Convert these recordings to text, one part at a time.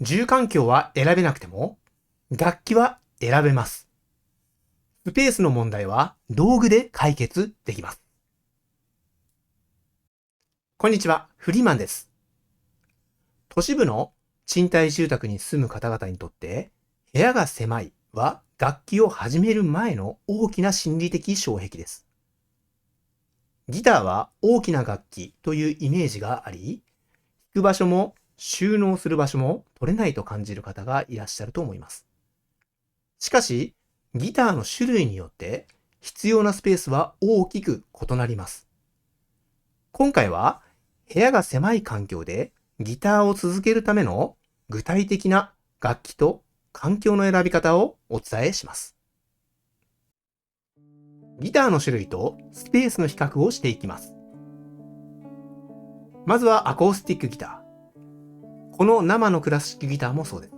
住環境は選べなくても、楽器は選べます。スペースの問題は道具で解決できます。こんにちは、フリーマンです。都市部の賃貸住宅に住む方々にとって、部屋が狭いは楽器を始める前の大きな心理的障壁です。ギターは大きな楽器というイメージがあり、弾く場所も収納する場所も取れないと感じる方がいらっしゃると思います。しかし、ギターの種類によって必要なスペースは大きく異なります。今回は部屋が狭い環境でギターを続けるための具体的な楽器と環境の選び方をお伝えします。ギターの種類とスペースの比較をしていきます。まずはアコースティックギター。この生のクラシックギターもそうです。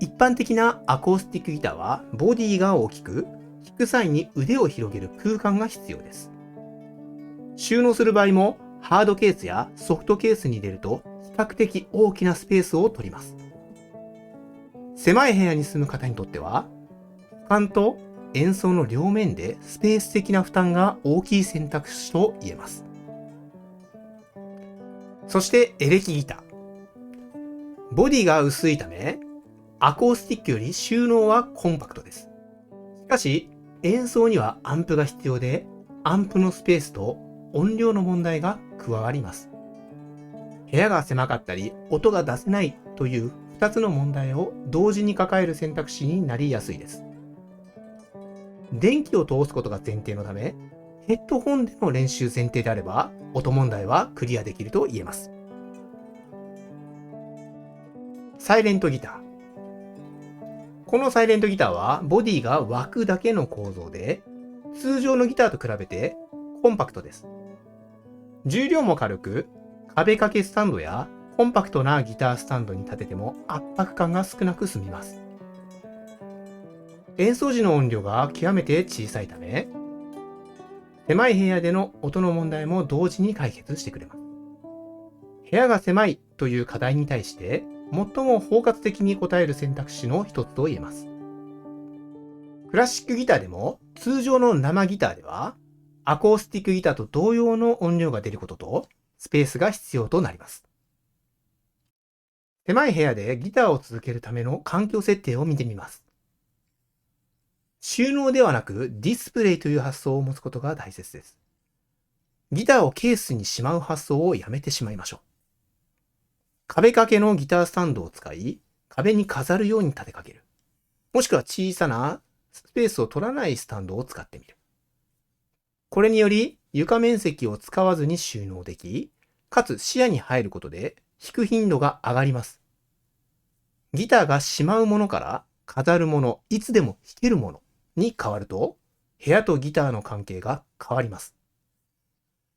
一般的なアコースティックギターはボディが大きく、弾く際に腕を広げる空間が必要です。収納する場合もハードケースやソフトケースに入れると比較的大きなスペースを取ります。狭い部屋に住む方にとっては、俯瞰と演奏の両面でスペース的な負担が大きい選択肢と言えます。そしてエレキギター。ボディが薄いため、アコースティックより収納はコンパクトです。しかし、演奏にはアンプが必要で、アンプのスペースと音量の問題が加わります。部屋が狭かったり、音が出せないという2つの問題を同時に抱える選択肢になりやすいです。電気を通すことが前提のため、ヘッドホンでの練習前提であれば、音問題はクリアできると言えます。サイレントギター。このサイレントギターはボディが枠だけの構造で、通常のギターと比べてコンパクトです。重量も軽く、壁掛けスタンドやコンパクトなギタースタンドに立てても圧迫感が少なく済みます。演奏時の音量が極めて小さいため、狭い部屋での音の問題も同時に解決してくれます。部屋が狭いという課題に対して、最も包括的に応える選択肢の一つと言えます。クラシックギターでも通常の生ギターではアコースティックギターと同様の音量が出ることとスペースが必要となります。狭い部屋でギターを続けるための環境設定を見てみます。収納ではなくディスプレイという発想を持つことが大切です。ギターをケースにしまう発想をやめてしまいましょう。壁掛けのギタースタンドを使い、壁に飾るように立てかける。もしくは小さなスペースを取らないスタンドを使ってみる。これにより床面積を使わずに収納でき、かつ視野に入ることで弾く頻度が上がります。ギターがしまうものから飾るもの、いつでも弾けるものに変わると、部屋とギターの関係が変わります。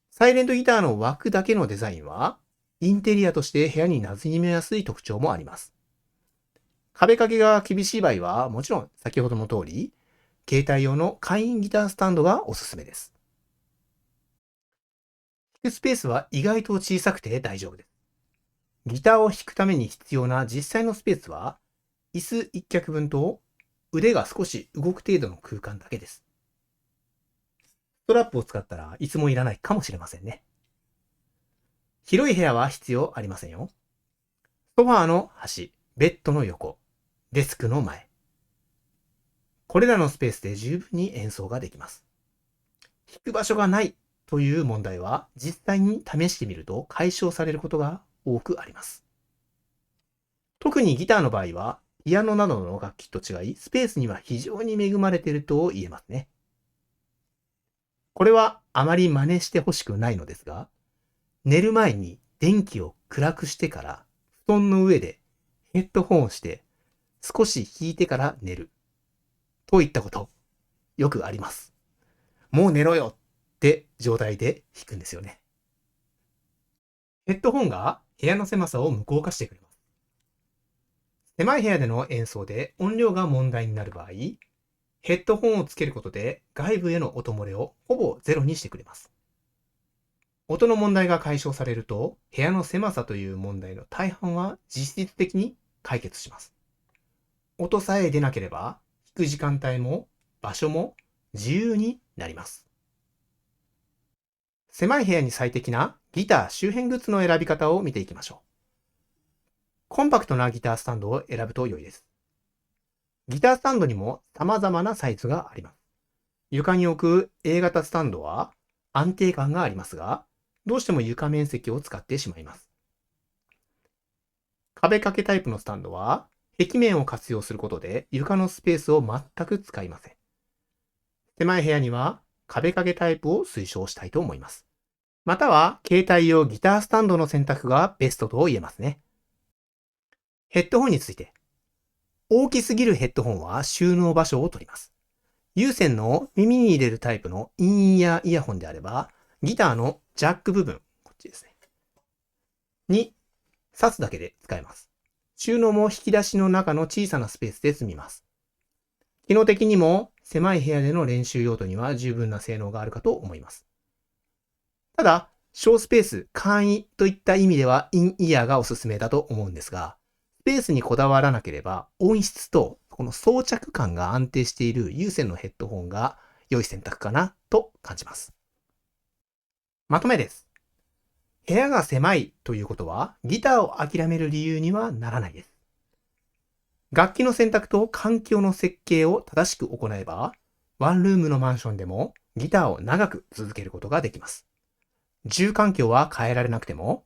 サイレントギターの枠だけのデザインは、インテリアとして部屋に馴染めやすい特徴もあります。壁掛けが厳しい場合は、もちろん先ほどの通り、携帯用の簡易ギタースタンドがおすすめです。弾くスペースは意外と小さくて大丈夫です。ギターを弾くために必要な実際のスペースは、椅子1脚分と腕が少し動く程度の空間だけです。ストラップを使ったらいつもいらないかもしれませんね。広い部屋は必要ありませんよ。ソファーの端、ベッドの横、デスクの前。これらのスペースで十分に演奏ができます。弾く場所がないという問題は実際に試してみると解消されることが多くあります。特にギターの場合は、ピアノなどの楽器と違い、スペースには非常に恵まれていると言えますね。これはあまり真似してほしくないのですが、寝る前に電気を暗くしてから布団の上でヘッドホンをして少し弾いてから寝るといったことよくあります。もう寝ろよって状態で弾くんですよね。ヘッドホンが部屋の狭さを無効化してくれます。狭い部屋での演奏で音量が問題になる場合、ヘッドホンをつけることで外部への音漏れをほぼゼロにしてくれます。音の問題が解消されると、部屋の狭さという問題の大半は実質的に解決します。音さえ出なければ、弾く時間帯も場所も自由になります。狭い部屋に最適なギター周辺グッズの選び方を見ていきましょう。コンパクトなギタースタンドを選ぶと良いです。ギタースタンドにも様々なサイズがあります。床に置く A 型スタンドは安定感がありますが、どうしても床面積を使ってしまいます。壁掛けタイプのスタンドは壁面を活用することで床のスペースを全く使いません。狭い部屋には壁掛けタイプを推奨したいと思います。または携帯用ギタースタンドの選択がベストと言えますね。ヘッドホンについて。大きすぎるヘッドホンは収納場所を取ります。有線の耳に入れるタイプのインイヤーイヤホンであれば、ギターのジャック部分、こっちですね。に挿すだけで使えます。収納も引き出しの中の小さなスペースで済みます。機能的にも狭い部屋での練習用途には十分な性能があるかと思います。ただ、小スペース、簡易といった意味ではインイヤーがおすすめだと思うんですが、スペースにこだわらなければ音質とこの装着感が安定している有線のヘッドホンが良い選択かなと感じます。まとめです。部屋が狭いということはギターを諦める理由にはならないです。楽器の選択と環境の設計を正しく行えば、ワンルームのマンションでもギターを長く続けることができます。住環境は変えられなくても、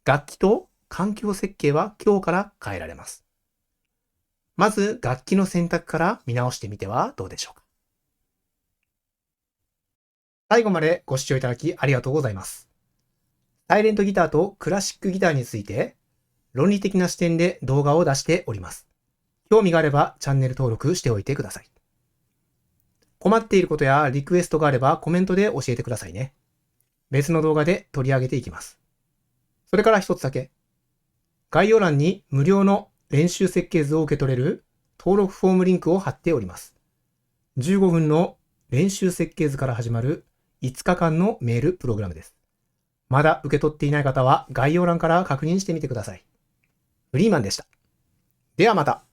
楽器と環境設計は今日から変えられます。まず楽器の選択から見直してみてはどうでしょうか。最後までご視聴いただきありがとうございます。サイレントギターとクラシックギターについて論理的な視点で動画を出しております。興味があればチャンネル登録しておいてください。困っていることやリクエストがあればコメントで教えてくださいね。別の動画で取り上げていきます。それから一つだけ。概要欄に無料の練習設計図を受け取れる登録フォームリンクを貼っております。15分の練習設計図から始まる5日間のメールプログラムです。まだ受け取っていない方は概要欄から確認してみてください。フリーマンでした。ではまた。